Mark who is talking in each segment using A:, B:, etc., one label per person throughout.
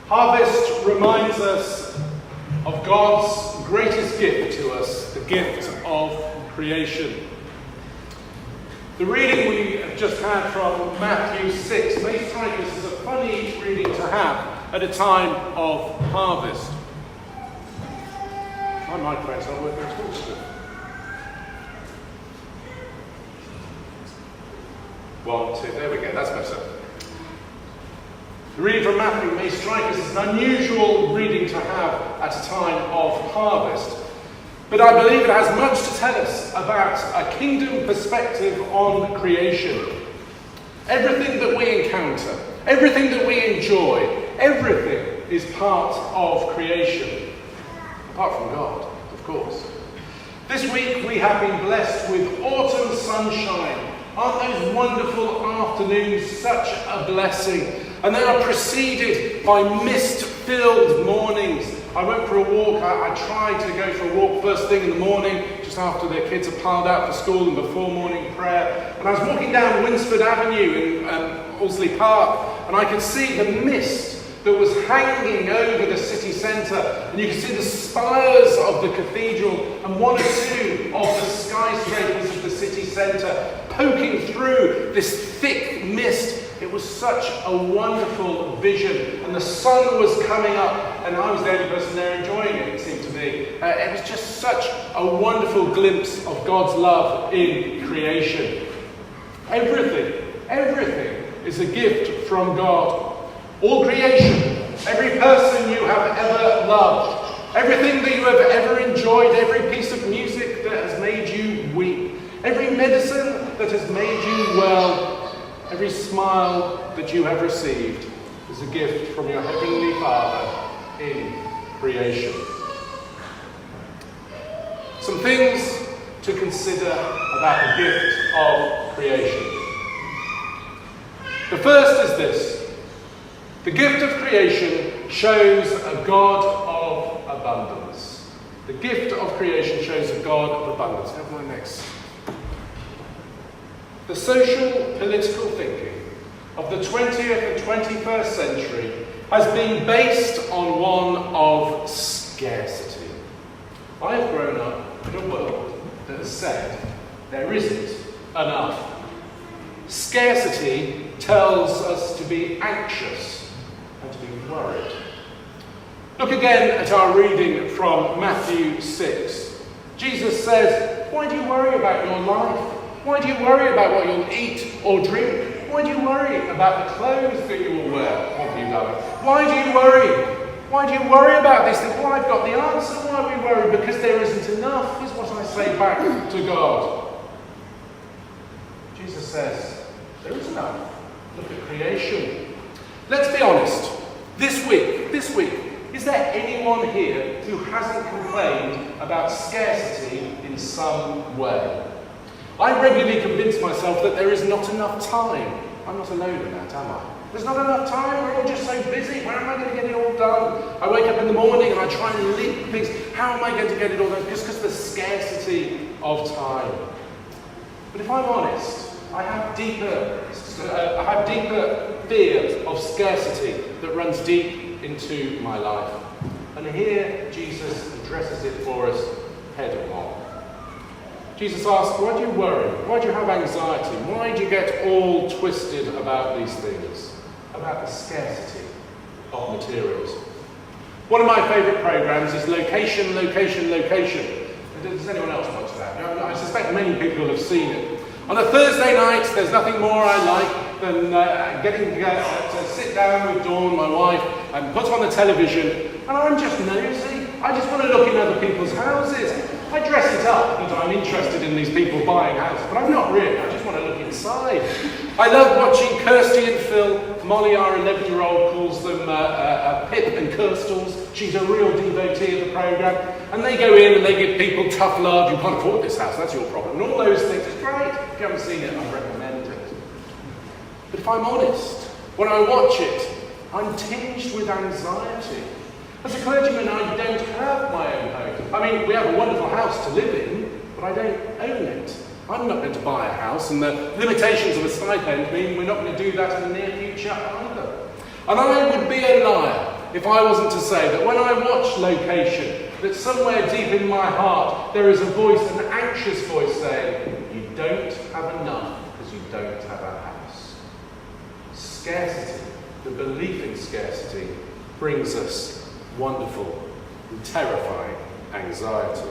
A: Harvest reminds us of God's greatest gift to us, the gift of creation. The reading we have just had from Matthew 6 may strike us as a funny reading to have at a time of harvest. My microphone's not working at all. 1, 2, there we go, that's better. The reading from Matthew may strike us as an unusual reading to have at a time of harvest, but I believe it has much to tell us about a kingdom perspective on creation. Everything that we encounter, everything that we enjoy, everything is part of creation, apart from God, of course. This week we have been blessed with autumn sunshine. Aren't those wonderful afternoons such a blessing? And they are preceded by mist-filled mornings. I went for a walk. I tried to go for a walk first thing in the morning, just after the kids are piled out for school and before morning prayer. And I was walking down Winsford Avenue in Allesley Park, and I could see the mist that was hanging over the city centre. And you could see the spires of the cathedral and one or two of the skyscrapers of the city centre poking through this thick mist. It was such a wonderful vision, and the sun was coming up, and I was the only person there enjoying it, it seemed to me. It was just such a wonderful glimpse of God's love in creation. Everything is a gift from God. All creation, every person you have ever loved, everything that you have ever enjoyed, every piece of music that has made you weep, every medicine that has made you well, every smile that you have received is a gift from your Heavenly Father in creation. Some things to consider about the gift of creation. The first is this. The gift of creation shows a God of abundance. The gift of creation shows a God of abundance. Have my next. The social political thinking of the 20th and 21st century has been based on one of scarcity. I have grown up in a world that has said there isn't enough. Scarcity tells us to be anxious and to be worried. Look again at our reading from Matthew 6. Jesus says, why do you worry about your life? Why do you worry about what you'll eat or drink? Why do you worry about the clothes that you will wear? What have you done? Why do you worry? Why do you worry about these things? Well, I've got the answer. Why we worry? Because there isn't enough, is what I say back to God. Jesus says, there is enough. Look at creation. Let's be honest. This week, is there anyone here who hasn't complained about scarcity in some way? I regularly convince myself that there is not enough time. I'm not alone in that, am I? There's not enough time, we're all just so busy. Where am I going to get it all done? I wake up in the morning and I try and link things. How am I going to get it all done? Just because of the scarcity of time. But if I'm honest, I have deeper fear of scarcity that runs deep into my life. And here Jesus addresses it for us head on. Jesus asks, why do you worry? Why do you have anxiety? Why do you get all twisted about these things? About the scarcity of materials. One of my favourite programmes is Location. Does anyone else watch that? I suspect many people have seen it. On a Thursday night, there's nothing more I like than getting to sit down with Dawn, my wife, and put on the television, and I'm just nosy. I just want to look in other people's houses. I dress it up because I'm interested in these people buying houses, but I'm not really. I just want to look inside. I love watching Kirsty and Phil. Molly, our 11-year-old, calls them Pip and Kirstles. She's a real devotee of the programme. And they go in and they give people tough love. You can't afford this house, that's your problem. And all those things. It's great. If you haven't seen it, I recommend it. But if I'm honest, when I watch it, I'm tinged with anxiety. As a clergyman, I don't have my own home. I mean, we have a wonderful house to live in, but I don't own it. I'm not going to buy a house, and the limitations of a stipend mean we're not going to do that in the near future either. And I would be a liar if I wasn't to say that when I watch Location, that somewhere deep in my heart there is a voice, an anxious voice saying, you don't have enough because you don't have a house. Scarcity, the belief in scarcity, brings us wonderful and terrifying anxiety.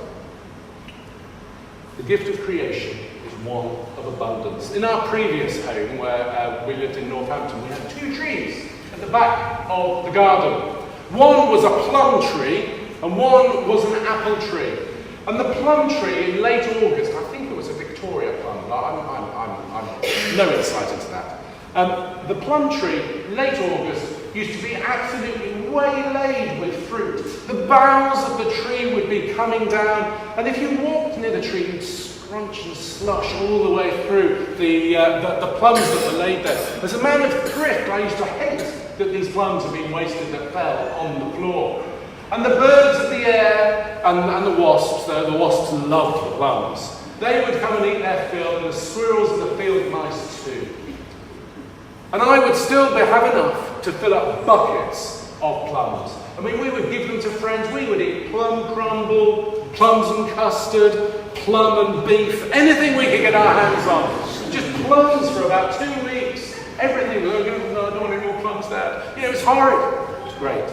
A: The gift of creation is one of abundance. In our previous home, where we lived in Northampton, we had 2 trees at the back of the garden. One was a plum tree and one was an apple tree. And the plum tree in late August, I think it was a Victoria plum, but I'm no insight into that. The plum tree, late August, used to be absolutely waylaid with fruit. The boughs of the tree would be coming down, and if you walked near the tree, you'd scrunch and slush all the way through the plums that were laid there. As a man of thrift, I used to hate that these plums had been wasted that fell on the floor. And the birds of the air and the wasps loved the plums. They would come and eat their fill, and the squirrels and the field mice too. And I would still have enough to fill up buckets of plums. I mean, we would give them to friends. We would eat plum crumble, plums and custard, plum and beef, anything we could get our hands on. Just plums for about 2 weeks. Everything. No, I don't want any more plums, Dad. It was horrid. It was great.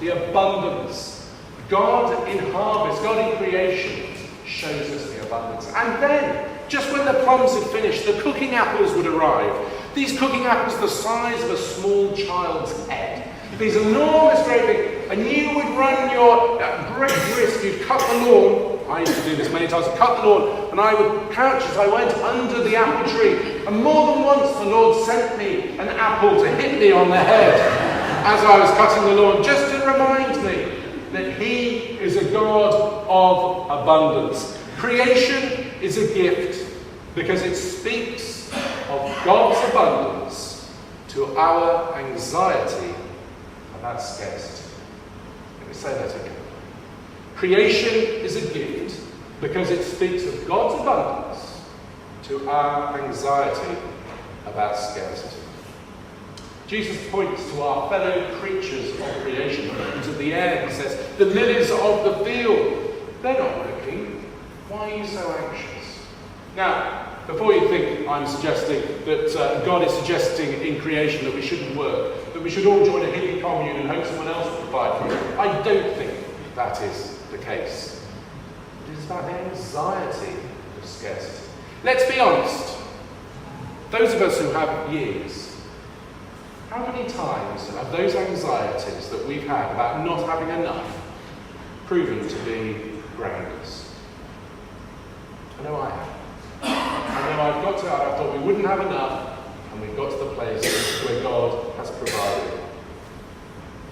A: The abundance. God in harvest, God in creation shows us the abundance. And then, just when the plums had finished, the cooking apples would arrive. These cooking apples the size of a small child's head. These enormous, great big, and you would run your great risk, you'd cut the lawn. I used to do this many times, I'd cut the lawn, and I would crouch as I went under the apple tree. And more than once the Lord sent me an apple to hit me on the head as I was cutting the lawn, just to remind me that He is a God of abundance. Creation is a gift because it speaks of God's abundance to our anxiety about scarcity. Let me say that again. Creation is a gift because it speaks of God's abundance to our anxiety about scarcity. Jesus points to our fellow creatures of creation, the birds of the air, he says, the lilies of the field. They're not working. Why are you so anxious? Now, before you think I'm suggesting that God is suggesting in creation that we shouldn't work, that we should all join a hippie commune and hope someone else will provide for us, I don't think that is the case. It is about the anxiety of scarcity. Let's be honest. Those of us who have years, how many times have those anxieties that we've had about not having enough proven to be groundless? I know I have. I know I thought we wouldn't have enough, and we've got to the place where God has provided.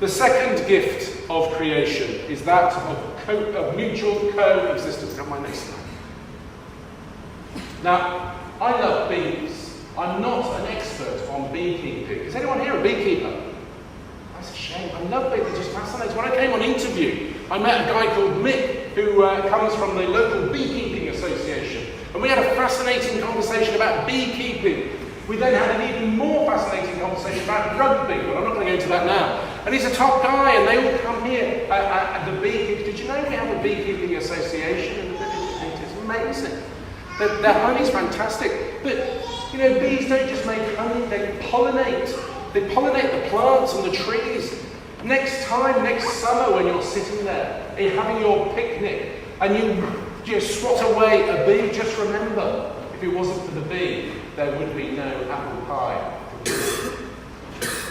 A: The second gift of creation is that of mutual coexistence. Got my next slide. Now, I love bees. I'm not an expert on beekeeping. Is anyone here a beekeeper? That's a shame. I love bees. It just fascinates. When I came on interview, I met a guy called Mick, who comes from the local beekeeping association. And we had a fascinating conversation about beekeeping. We then had an even more fascinating conversation about rugby, but I'm not going to go into that now. And he's a top guy, and they all come here at the beekeeping. Did you know we have a beekeeping association in the village? It's amazing. Their honey's fantastic. But, bees don't just make honey, they pollinate. They pollinate the plants and the trees. Next summer, when you're sitting there, and you're having your picnic, and you swat away a bee, just remember, if it wasn't for the bee, there would be no apple pie.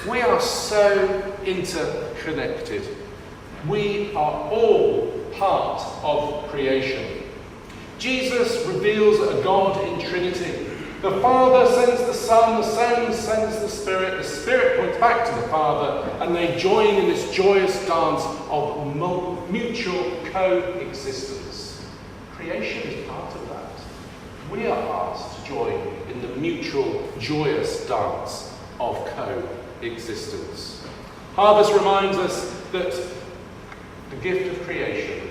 A: We are so interconnected. We are all part of creation. Jesus reveals a God in Trinity. The Father sends the Son sends the Spirit points back to the Father, and they join in this joyous dance of mutual coexistence. Creation is part of that. We are asked to join in the mutual, joyous dance of coexistence. Harvest reminds us that the gift of creation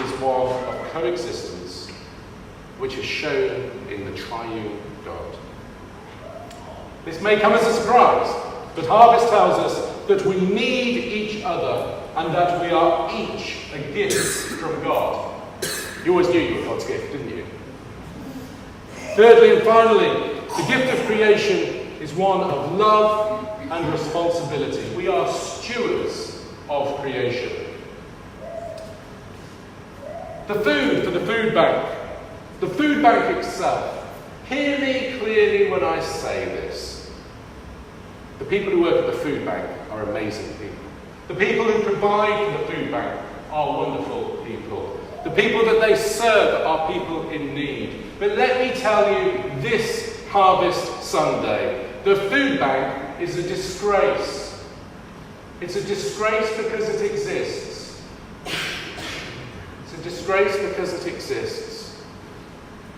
A: is one of coexistence, which is shown in the triune God. This may come as a surprise, But Harvest tells us that we need each other and that we are each a gift from God. You always knew you were God's gift, didn't you? Thirdly and finally, the gift of creation is one of love and responsibility. We are stewards of creation. The food for the food bank. The food bank itself. Hear me clearly when I say this. The people who work at the food bank are amazing people. The people who provide for the food bank are wonderful people. The people that they serve are people in need. But let me tell you this Harvest Sunday, the food bank is a disgrace. It's a disgrace because it exists. It's a disgrace because it exists.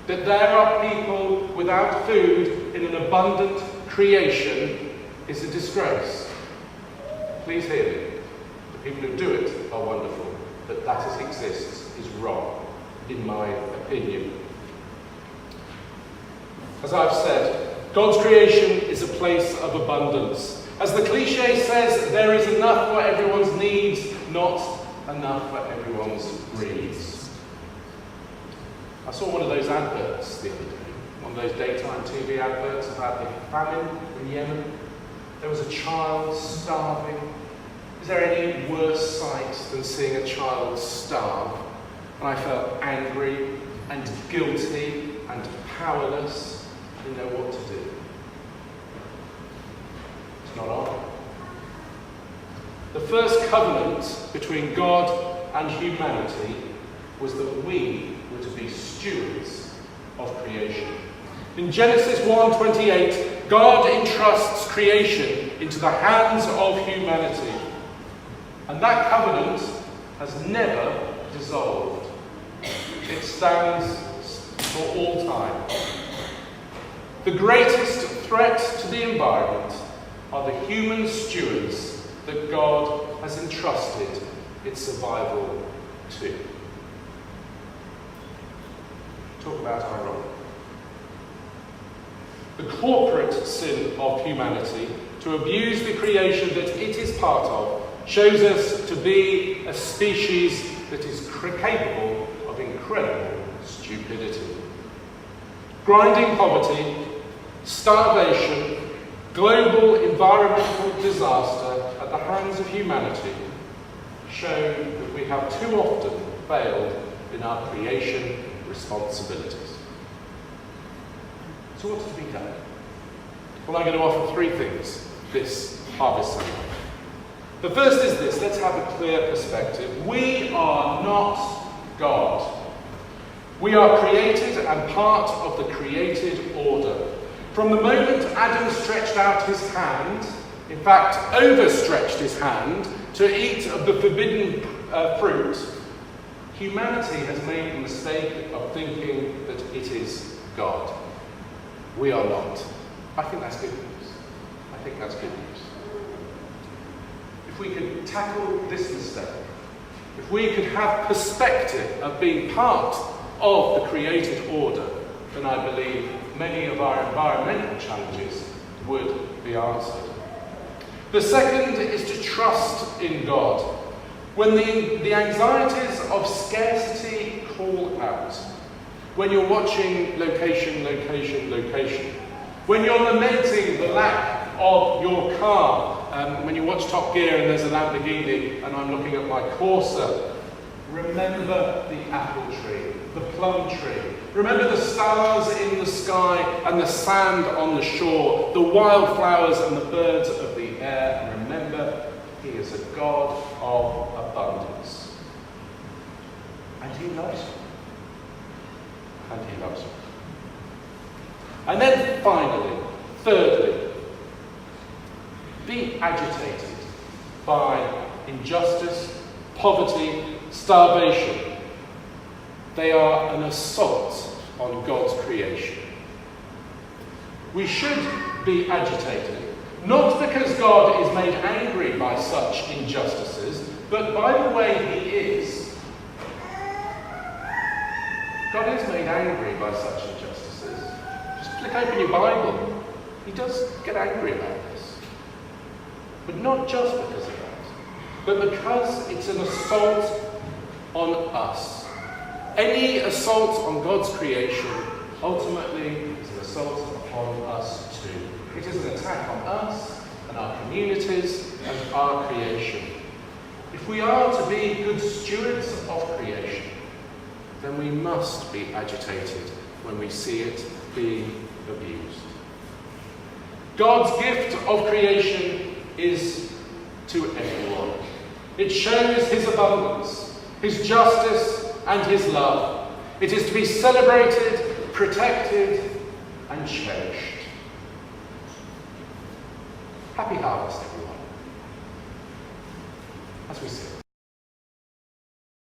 A: That there are people without food in an abundant creation is a disgrace. Please hear me. The people who do it are wonderful, but that as it exists is wrong, in my opinion. As I've said, God's creation is a place of abundance. As the cliche says, there is enough for everyone's needs, not enough for everyone's greeds. I saw one of those adverts the other day, one of those daytime TV adverts about the famine in Yemen. There was a child starving. Is there any worse sight than seeing a child starve? And I felt angry and guilty and powerless. I didn't know what to do. It's not on. The first covenant between God and humanity was that we were to be stewards of creation. In Genesis 1:28, God entrusts creation into the hands of humanity. And that covenant has never dissolved. It stands for all time. The greatest threat to the environment are the human stewards that God has entrusted its survival to. Talk about ironic. The corporate sin of humanity to abuse the creation that it is part of shows us to be a species that is capable of incredible stupidity. Grinding poverty, starvation, global environmental disaster at the hands of humanity show that we have too often failed in our creation responsibilities. So what's to be done? Well, I'm going to offer three things this Harvest Sunday. The first is this: let's have a clear perspective. We are not God. We are created and part of the created order. From the moment Adam stretched out his hand, in fact overstretched his hand, to eat of the forbidden fruit, humanity has made the mistake of thinking that it is God. We are not. I think that's good news. I think that's good news. If we could tackle this mistake, if we could have perspective of being part of the created order, then I believe many of our environmental challenges would be answered. The second is to trust in God. When the anxieties of scarcity call out, when you're watching location, when you're lamenting the lack of your car, when you watch Top Gear and there's a Lamborghini and I'm looking at my Corsa, remember the apple tree, the plum tree. Remember the stars in the sky and the sand on the shore, the wildflowers and the birds of the air. And remember, He is a God of abundance. And He loves you. And He loves you. And then finally, thirdly, be agitated by injustice, poverty, starvation. They are an assault on God's creation. We should be agitated, not because God is made angry by such injustices, but by the way He is. God is made angry by such injustices. Just flick open your Bible. He does get angry about this. But not just because of that, but because it's an assault on us. Any assault on God's creation ultimately is an assault upon us too. It is an attack on us and our communities and our creation. If we are to be good stewards of creation, then we must be agitated when we see it being abused. God's gift of creation is to everyone. It shows his abundance, his justice, and his love. It is to be celebrated, protected, and cherished. Happy harvesting.